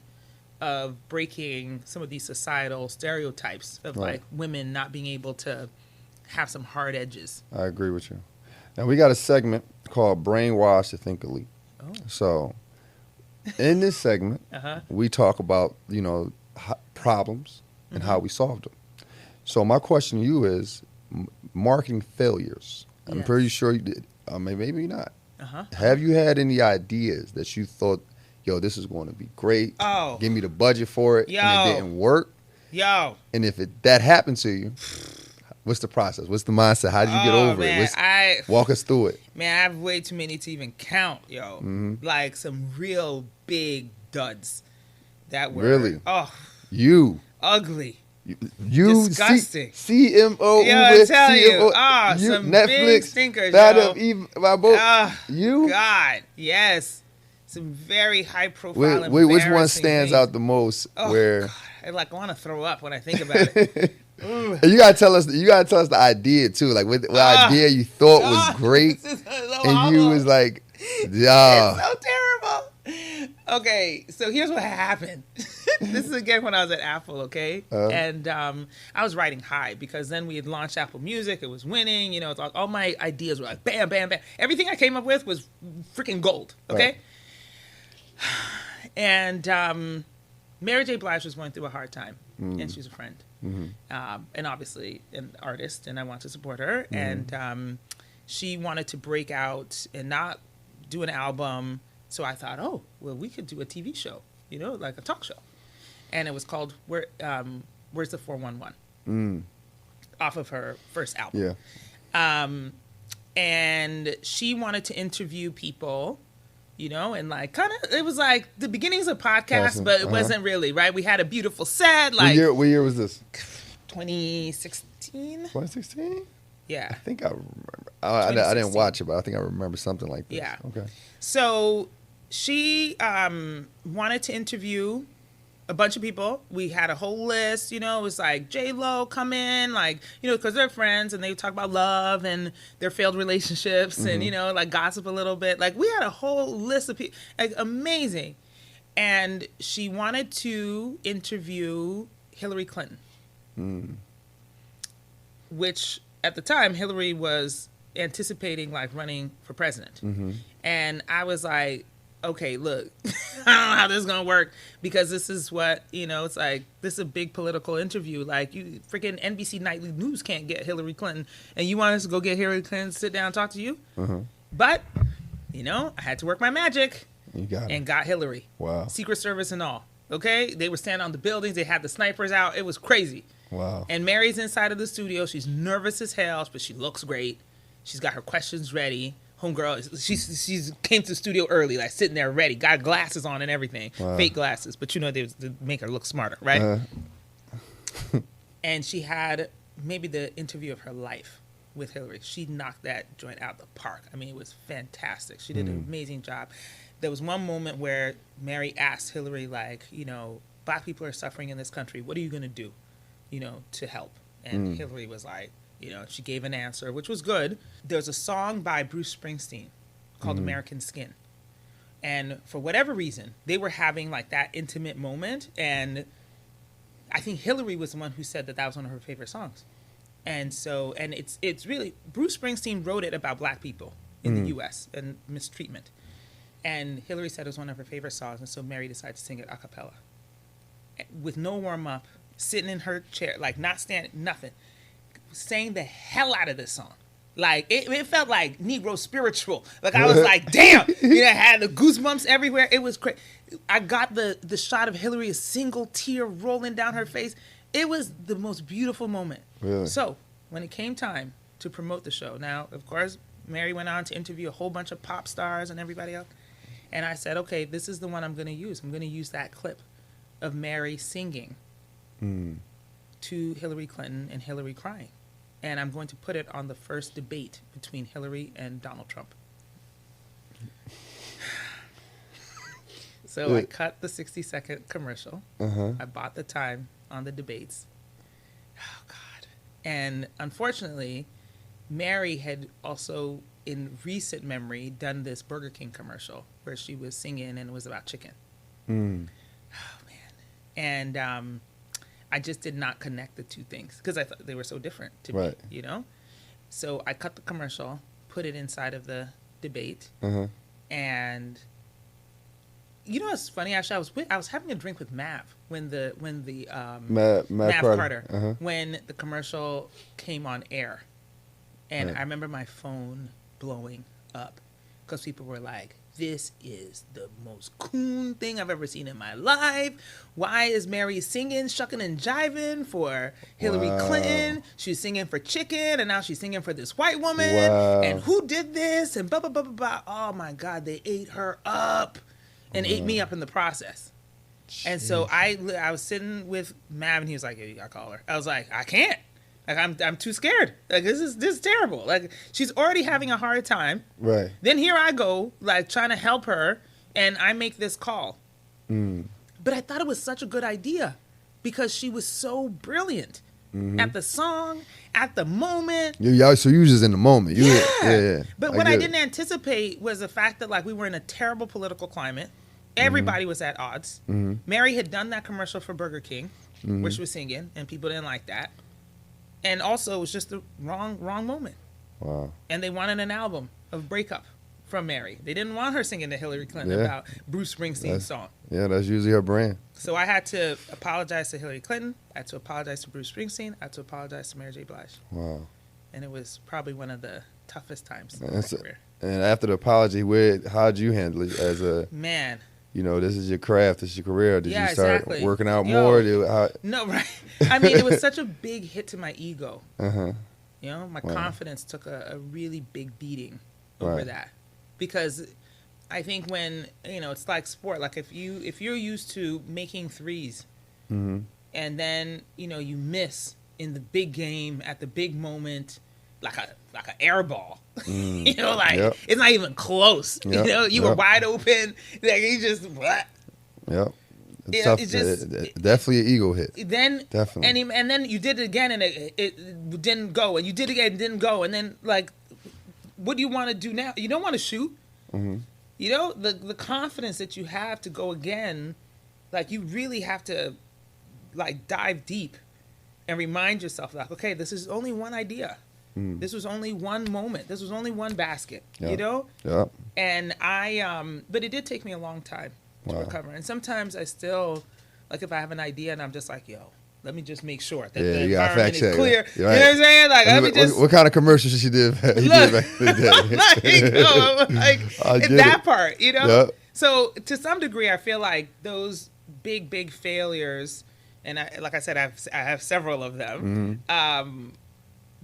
of breaking some of these societal stereotypes of like women not being able to have some hard edges. I agree with you. Now, we got a segment called Brainwash to Think Elite. Oh. So, in this segment, we talk about, problems and how we solved them. So, my question to you is marketing failures. I'm Yes. pretty sure you did. Maybe not. Have you had any ideas that you thought, this is going to be great? Oh. Give me the budget for it, and it didn't work? And if that happened to you, what's the process? What's the mindset? How did you get over it? Walk us through it. Man, I have way too many to even count, Like some real big duds that were Really? Oh, ugly. You disgusting. CMO, Yo, I'm Uber, telling you, CMO, some Netflix, big stinkers, Bad yo. of Eve, my boy. You? God, yes. Some very high profile. Which one embarrassing stands things. out the most? Oh, where God. I want to throw up when I think about it. And you gotta tell us the idea too. Like what idea you thought was great, This is so and you awful. was like, It's yeah. so terrible. Okay, so here's what happened. This is again when I was at Apple, okay? And I was riding high because then we had launched Apple Music. It was winning. It's like all my ideas were like bam, bam, bam. Everything I came up with was freaking gold, okay? Right. And Mary J. Blige was going through a hard time, and she's a friend. And obviously an artist, and I want to support her. And she wanted to break out and not do an album. So I thought, oh, well, we could do a TV show, like a talk show. And it was called Where's the 411? Off of her first album. Yeah. And she wanted to interview people, and like kind of, it was like the beginnings of podcasts, but it wasn't really, right? We had a beautiful set. Like, What year was this? 2016? 2016? Yeah. I think I remember. I didn't watch it, but I think I remember something like this. Yeah. Okay. So she wanted to interview a bunch of people. We had a whole list, it was like J-Lo come in, like, because they're friends and they talk about love and their failed relationships and, like gossip a little bit. Like we had a whole list of people, like amazing. And she wanted to interview Hillary Clinton, which at the time Hillary was anticipating like running for president. And I was like, okay, look, I don't know how this is going to work, because this is what, it's like, this is a big political interview. Like, you freaking NBC Nightly News can't get Hillary Clinton, and you want us to go get Hillary Clinton to sit down and talk to you? But, I had to work my magic. You got it. And got Hillary. Wow. Secret Service and all. Okay? They were standing on the buildings. They had the snipers out. It was crazy. Wow. And Mary's inside of the studio. She's nervous as hell, but she looks great. She's got her questions ready. Homegirl, she's came to the studio early, like sitting there ready, got glasses on and everything, fake glasses, but they was to make her look smarter, right? And she had maybe the interview of her life with Hillary. She knocked that joint out the park. I mean, it was fantastic. She did an amazing job. There was one moment where Mary asked Hillary, like, Black people are suffering in this country. What are you going to do, to help? And Hillary was like, she gave an answer, which was good. There's a song by Bruce Springsteen called American Skin. And for whatever reason, they were having like that intimate moment. And I think Hillary was the one who said that was one of her favorite songs. And so, and it's really, Bruce Springsteen wrote it about Black people in the U.S. and mistreatment. And Hillary said it was one of her favorite songs. And so Mary decided to sing it a cappella with no warm up, sitting in her chair, like not standing, nothing. Sang the hell out of this song. Like, it felt like Negro spiritual. Like, I was like, damn. I had the goosebumps everywhere. It was crazy. I got the shot of Hillary, a single tear rolling down her face. It was the most beautiful moment. Really? So, when it came time to promote the show, now, of course, Mary went on to interview a whole bunch of pop stars and everybody else. And I said, okay, this is the one I'm going to use. I'm going to use that clip of Mary singing to Hillary Clinton and Hillary crying. And I'm going to put it on the first debate between Hillary and Donald Trump. So I cut the 60-second commercial. I bought the time on the debates. Oh, God. And unfortunately, Mary had also, in recent memory, done this Burger King commercial where she was singing and it was about chicken. Oh, man. And I just did not connect the two things because I thought they were so different to me, So I cut the commercial, put it inside of the debate, and what's funny? Actually, I was having a drink with Mav when the Mav Carter when the commercial came on air, and I remember my phone blowing up because people were like, this is the most coon thing I've ever seen in my life. Why is Mary singing, shucking and jiving for Hillary Clinton? She's singing for chicken, and now she's singing for this white woman. And who did this? And blah, blah, blah, blah, blah. Oh, my God. They ate her up and ate me up in the process. Jeez. And so I was sitting with Mav, and he was like, yeah, you got to call her. I was like, I can't. Like, I'm too scared. Like, this is terrible. Like, she's already having a hard time. Right. Then here I go, like, trying to help her, and I make this call. But I thought it was such a good idea because she was so brilliant at the song, at the moment. Yeah, so you was just in the moment. Yeah. But what I didn't anticipate was the fact that, like, we were in a terrible political climate. Everybody was at odds. Mary had done that commercial for Burger King, where she was singing, and people didn't like that. And also, it was just the wrong moment. Wow. And they wanted an album of breakup from Mary. They didn't want her singing to Hillary Clinton about Bruce Springsteen's song. Yeah, that's usually her brand. So I had to apologize to Hillary Clinton. I had to apologize to Bruce Springsteen. I had to apologize to Mary J. Blige. Wow. And it was probably one of the toughest times in my career. And after the apology, how'd you handle it as a... Man. This is your craft, this is your career. Did you start working out more? No, right. I mean, it was such a big hit to my ego. My confidence took a really big beating over that. Because I think when, it's like sport. Like if you're used to making threes and then, you miss in the big game at the big moment, like an air ball. It's not even close. You were wide open. Like you just what? Yep. It's tough. Definitely an ego hit. Then definitely. And then you did it again and it didn't go. And you did it again and it didn't go. And then like, what do you want to do now? You don't want to shoot. You know, the confidence that you have to go again, like you really have to like dive deep and remind yourself like, okay, this is only one idea. This was only one moment. This was only one basket, you know? Yeah. And but it did take me a long time to recover. And sometimes I still, like if I have an idea and I'm just like, yo, let me just make sure that the environment is clear. Right. You know what I'm saying? Like, let me just... What kind of commercial she did back in the day? like that part, you know? Yep. So to some degree, I feel like those big failures, and like I said, I have several of them,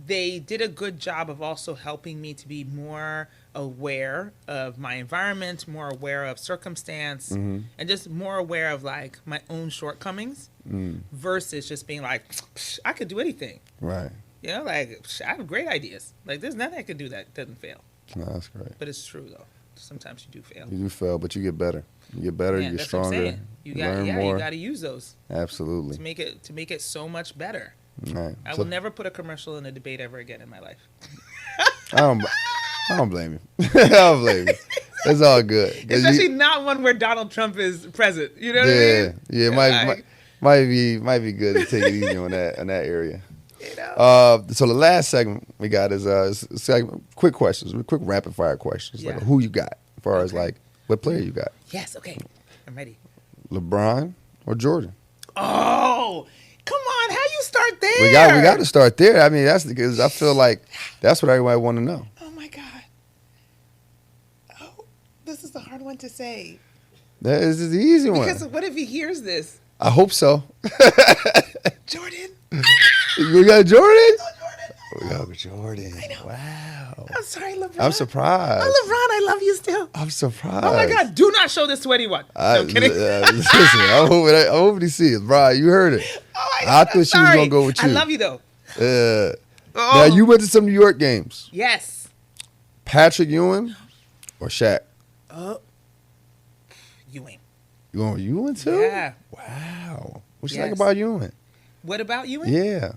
they did a good job of also helping me to be more aware of my environment, more aware of circumstance, and just more aware of like my own shortcomings versus just being like, I could do anything. Right. You know, like I have great ideas. Like there's nothing I could do that doesn't fail. No, that's great. But it's true though. Sometimes you do fail. You do fail, but you get better. You get better. You get stronger. You learn more. You got to use those. Absolutely. To make it so much better. Right. I will never put a commercial in a debate ever again in my life. I don't blame you. I don't blame you. It's all good. Especially not one where Donald Trump is present. You know what I mean? Yeah. Might be good to take it easy on that area. You know? So the last segment we got is quick questions, quick rapid fire questions. Like who you got, as far as like what player you got. Yes. Okay. I'm ready. LeBron or Jordan? Oh. Come on, how you start there? We got to start there. I mean, that's because I feel like that's what everybody want to know. Oh my God. Oh, this is a hard one to say. That is the easy one. Because what if he hears this? I hope so. Jordan. You got Jordan? We got Jordan. I know. Wow. I'm sorry, LeBron. I'm surprised. Oh, LeBron, I love you still. I'm surprised. Oh my God, do not show this to anyone. No, I'm kidding. Listen, I'm hoping he sees it. Brian, you heard it. Oh my God, I thought she was going to go with you. I love you though. Now, you went to some New York games. Yes. Patrick Ewing or Shaq? Ewing. You going with Ewing too? Yeah. Wow. What you like about Ewing? What about Ewing? Yeah.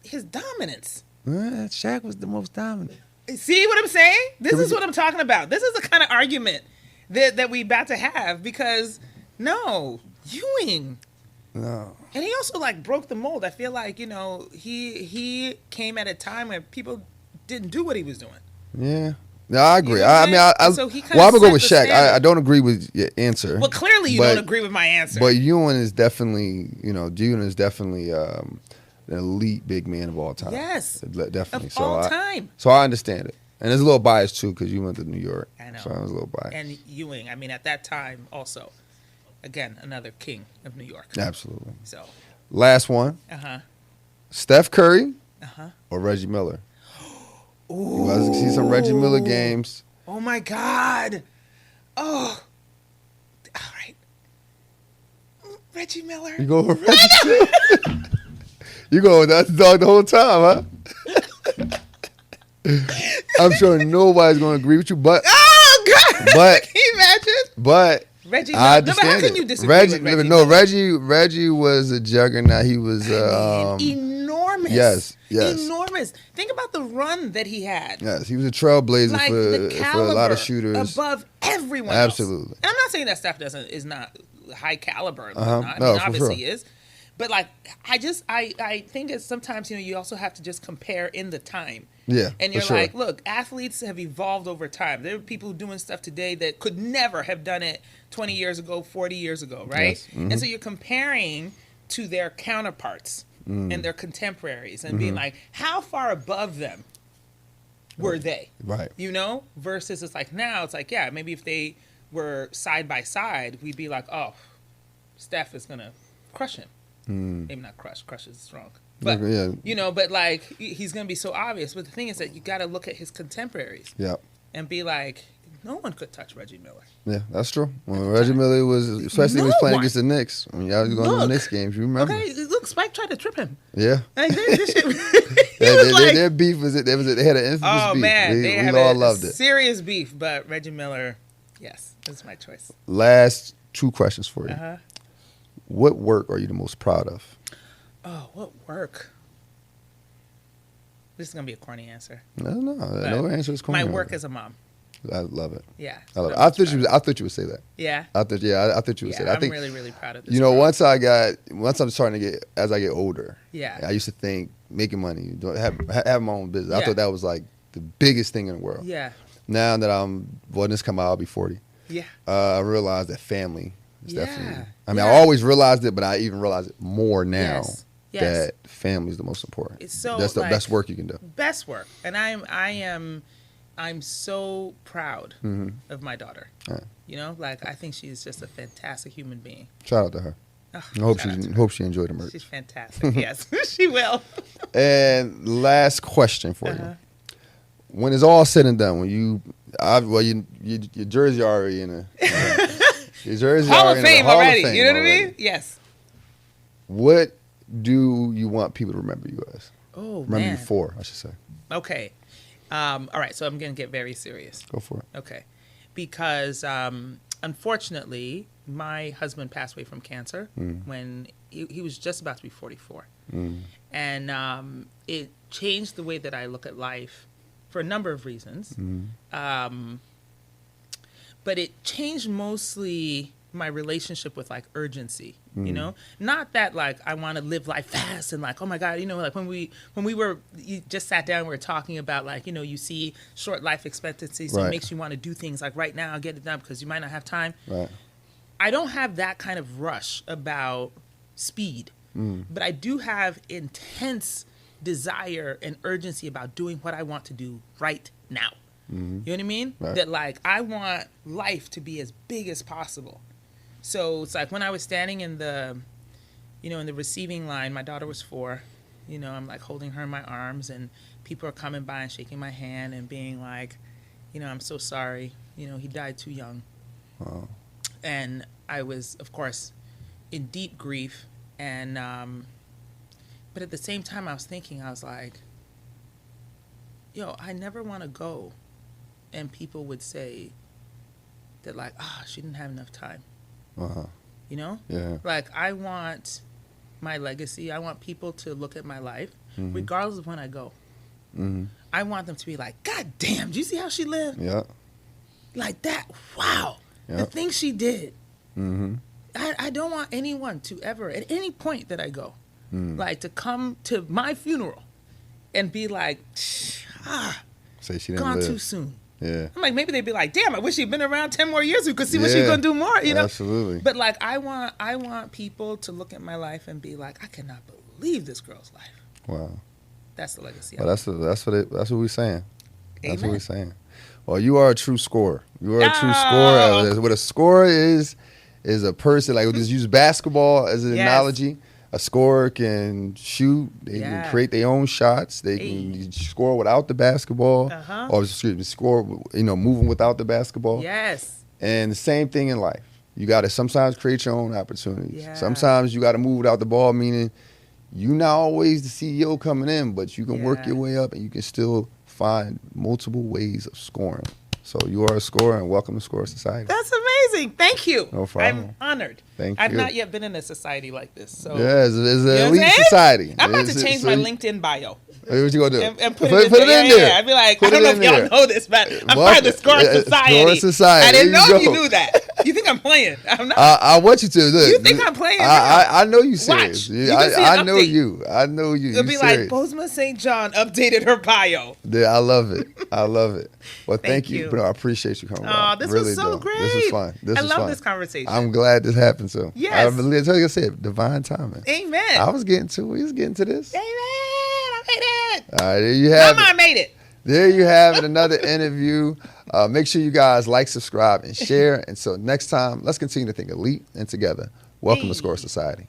His dominance. Shaq was the most dominant. See what I'm saying? This is what I'm talking about. This is the kind of argument that we about to have because, no, Ewing. No. And he also, like, broke the mold. I feel like, you know, he came at a time when people didn't do what he was doing. Yeah. No, I agree. You know I'm gonna go with Shaq. I don't agree with your answer. Well, clearly you don't agree with my answer. But Ewing is definitely, an elite big man of all time. Yes. Definitely. Of all time. So I understand it. And there's a little bias, too, because you went to New York. I know. So I was a little biased. And Ewing, I mean, at that time, also, again, another king of New York. Absolutely. So. Last one. Steph Curry or Reggie Miller? Ooh. You guys can see some Reggie Miller games. Oh, my God. Oh. All right. Reggie Miller. You go with Reggie Miller? You go with that dog the whole time, huh? I'm sure nobody's going to agree with you, but... Oh, God. But, can you imagine? But... Reggie I Miller. understand No, but how can you disagree with Reggie? Reggie was a juggernaut. He was... enormous. Yes. Enormous. Think about the run that he had. Yes, he was a trailblazer for a lot of shooters. Above everyone Absolutely. else. And I'm not saying that Steph is not high caliber. I mean, no, obviously he is. But like, I think it's sometimes, you also have to just compare in the time. Yeah, and you're like, look, athletes have evolved over time. There are people doing stuff today that could never have done it 20 years ago, 40 years ago, right? Yes. Mm-hmm. And so you're comparing to their counterparts and their contemporaries and being like, how far above them were they? Right. Versus it's like now, it's like, yeah, maybe if they were side by side, we'd be like, oh, Steph is going to crush him. Maybe not crush is strong. But, but like, he's going to be so obvious. But the thing is that you got to look at his contemporaries. Yeah. And be like, no one could touch Reggie Miller. Yeah, that's true. When Reggie Miller was, especially when he was playing against the Knicks. When y'all was going to the Knicks games, you remember. Okay, look, Spike tried to trip him. Yeah. Like, this shit, their beef was, they had an infamous beef. Oh, man. We all loved it. Serious beef, but Reggie Miller, yes, that's my choice. Last two questions for you. What work are you the most proud of? Oh, what work? This is going to be a corny answer. No answer is corny. My work as a mom. I love it. Yeah. I love it. I thought you would say that. Yeah. I thought you would say that. I think, I'm really, really proud of this. you know, girl. once I'm starting to as I get older. Yeah. I used to think making money, have my own business. I Yeah. thought that was like the biggest thing in the world. Yeah. Now that when this come out, I'll be 40. Yeah. I realized that family is Yeah. definitely. I mean, Yeah. I always realized it, but I even realize it more now. Yes. That family is the most important. It's so that's the best work you can do. Best work, and I'm so proud of my daughter. Yeah. You know, like I think she's just a fantastic human being. Shout out to her. Oh, I hope shout out to her. hope she enjoyed the merch. She's fantastic. Yes, she will. And last question for you: when it's all said and done, your jersey already in your jersey Hall of already in Fame the Hall already. of Fame You know what I already. mean? Yes. What do you want people to remember you as? Oh Remember man. you for, I should say. Okay. All right. So I'm gonna get very serious. Go for it. Okay. Because unfortunately, my husband passed away from cancer when he was just about to be 44. And it changed the way that I look at life for a number of reasons. But it changed mostly my relationship with like urgency, you know, not that like I want to live life fast and like, oh my God, you know, like when we you just sat down, we were talking about like, you know, you see short life expectancy. So Right. it makes you want to do things like right now, get it done because you might not have time. Right. I don't have that kind of rush about speed, but I do have intense desire and urgency about doing what I want to do right now. You know what I mean? Right. That like I want life to be as big as possible. So it's like when I was standing in the, you know, in the receiving line, my daughter was 4. You know, I'm like holding her in my arms, and people are coming by and shaking my hand and being like, you know, I'm so sorry. You know, he died too young. Wow. And I was, of course, in deep grief. And, but at the same time, I was thinking, I was like, yo, I never want to go. And people would say that, like, she didn't have enough time. You know? Yeah. Like, I want my legacy. I want people to look at my life, regardless of when I go. I want them to be like, God damn, do you see how she lived? Yeah. Like that. Wow. Yeah. The things she did. I don't want anyone to ever, at any point that I go, like to come to my funeral and be like, Say she didn't gone live. too soon. Yeah. I'm like, maybe they'd be like, damn, I wish she'd been around 10 more years. We could see what she's going to do more, you know? Absolutely. But like, I want people to look at my life and be like, I cannot believe this girl's life. Wow. That's the legacy. Well, that's what we're saying. That's what Amen. we're saying. Well, you are a true scorer. You are a true scorer. What a scorer is a person, like, we'll just use basketball as an analogy. A scorer can shoot. They can create their own shots. They can score without the basketball. Or, excuse me, score, you know, moving without the basketball. Yes. And the same thing in life. You got to sometimes create your own opportunities. Yeah. Sometimes you got to move without the ball, meaning you not always the CEO coming in, but you can work your way up and you can still find multiple ways of scoring. So you are a scorer, and welcome to Scorer Society. That's amazing. Thank you. No problem. I'm honored. Thank I've you. not yet been in a society like this. So Yeah, it's an You know what I'm elite saying? society. I'm about to It's- change so my you- LinkedIn bio What you gonna do? and put it in there. I'd be like, I don't know if y'all know this, but I'm part of the Scorer Society. Scorer Society. I didn't There know you you go. knew that. You think I'm playing? I'm not. I want you to. Look, You think I'm playing? I know you serious. Watch. You can see an I know update. you. I know you. It'll You be serious. like Bozoma Saint John updated her bio. Yeah, I love it. I love it. Well, thank you. you. Bro, I appreciate you coming Oh, by. this Really was so do. great. This was fun. I was love fun. this conversation. I'm glad this happened so. Yes. Like I said, divine timing. Amen. I was getting to this. Amen. I made it. All right, there you have Mama, it. I made it. There you have it, another interview. Make sure you guys like, subscribe, and share. And so next time, let's continue to think elite and together. Welcome to Score Society.